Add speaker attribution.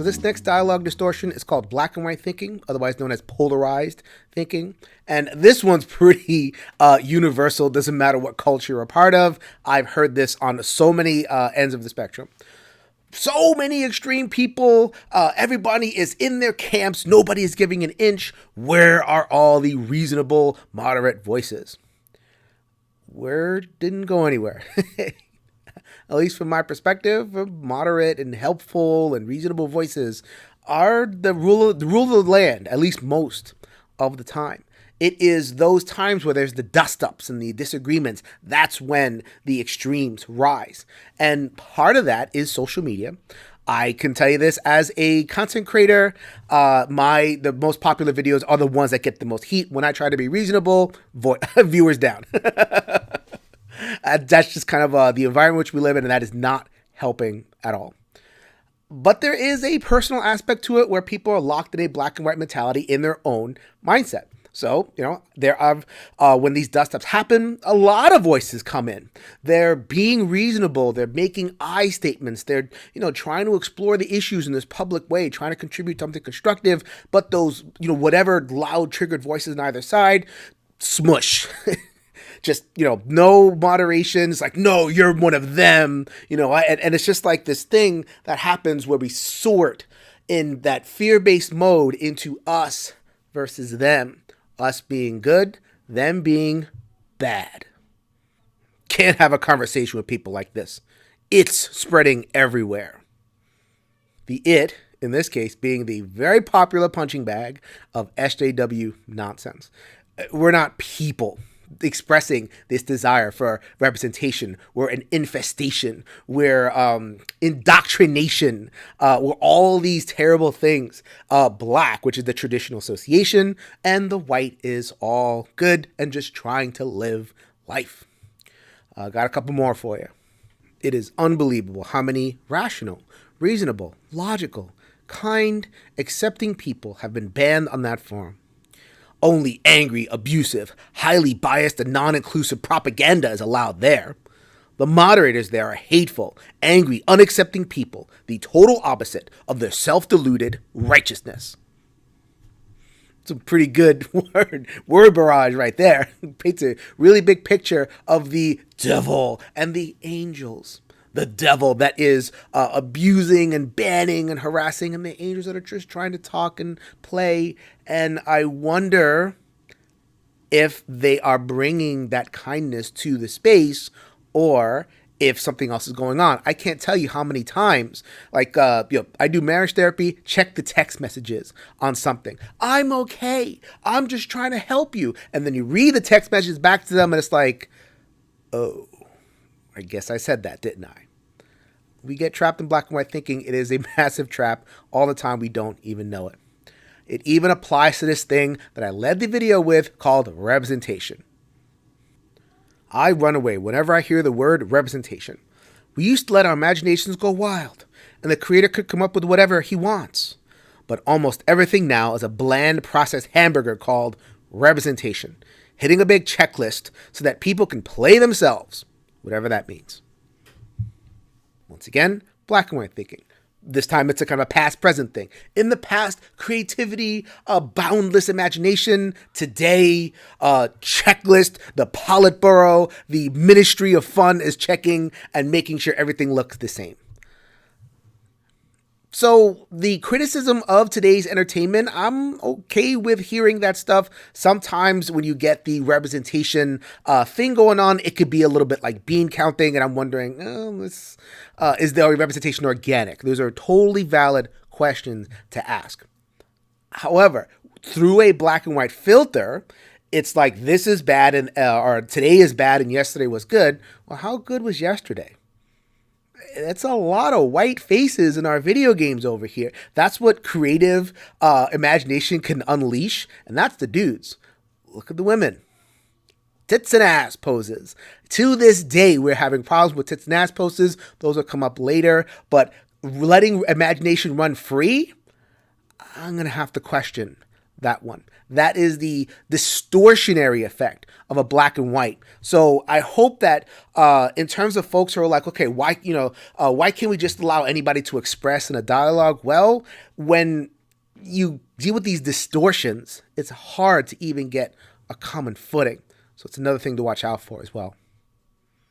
Speaker 1: this next dialogue distortion is called black and white thinking, otherwise known as polarized thinking. And this one's pretty universal. Doesn't matter what culture you're a part of. I've heard this on so many ends of the spectrum. So many extreme people. Everybody is in their camps. Nobody is giving an inch. Where are all the reasonable, moderate voices? Word didn't go anywhere. At least from my perspective, moderate and helpful and reasonable voices are the rule of the land, at least most of the time. It is those times where there's the dust-ups and the disagreements. That's when the extremes rise. And part of that is social media. I can tell you this as a content creator, the most popular videos are the ones that get the most heat. When I try to be reasonable, viewers down. That's just kind of the environment which we live in, and that is not helping at all. But there is a personal aspect to it where people are locked in a black and white mentality in their own mindset. So, there are, when these dust-ups happen, a lot of voices come in. They're being reasonable. They're making I statements. They're, trying to explore the issues in this public way, trying to contribute something constructive. But those, whatever loud triggered voices on either side, smush. Just, no moderation. It's like, no, you're one of them, and it's just like this thing that happens where we sort in that fear-based mode into us versus them. Us being good, them being bad. Can't have a conversation with people like this. It's spreading everywhere. The it, in this case, being the very popular punching bag of SJW nonsense. We're not people expressing this desire for representation. We're an infestation. We're indoctrination. We're all these terrible things. Black, which is the traditional association, and the white is all good and just trying to live life. Got a couple more for you. It is unbelievable how many rational, reasonable, logical, kind, accepting people have been banned on that forum. Only angry, abusive, highly biased, and non-inclusive propaganda is allowed there. The moderators there are hateful, angry, unaccepting people, the total opposite of their self-deluded righteousness. It's a pretty good word barrage right there. It paints a really big picture of the devil and the angels. The devil that is abusing and banning and harassing, and the angels that are just trying to talk and play. And I wonder if they are bringing that kindness to the space or if something else is going on. I can't tell you how many times, I do marriage therapy, check the text messages on something. I'm okay. I'm just trying to help you. And then you read the text messages back to them and it's like, oh, I guess I said that, didn't I? We get trapped in black and white thinking. It is a massive trap all the time. We don't even know it. It even applies to this thing that I led the video with called representation. I run away whenever I hear the word representation. We used to let our imaginations go wild, and the creator could come up with whatever he wants. But almost everything now is a bland processed hamburger called representation, hitting a big checklist so that people can play themselves, whatever that means. Once again, black and white thinking. This time it's a kind of a past-present thing. In the past, creativity, boundless imagination. Today, checklist, the Politburo, the Ministry of Fun is checking and making sure everything looks the same. So the criticism of today's entertainment, I'm okay with hearing that stuff. Sometimes when you get the representation thing going on, it could be a little bit like bean counting, and I'm wondering, is the representation organic? Those are totally valid questions to ask. However, through a black and white filter, it's like this is bad or today is bad and yesterday was good. Well, how good was yesterday? That's a lot of white faces in our video games over here. That's what creative imagination can unleash, and that's the dudes. Look at the women. Tits and ass poses. To this day, we're having problems with tits and ass poses. Those will come up later, but letting imagination run free, I'm going to have to question that one. That is the distortionary effect of a black and white. So I hope that in terms of folks who are like, okay, why why can't we just allow anybody to express in a dialogue? Well, when you deal with these distortions, it's hard to even get a common footing. So it's another thing to watch out for as well.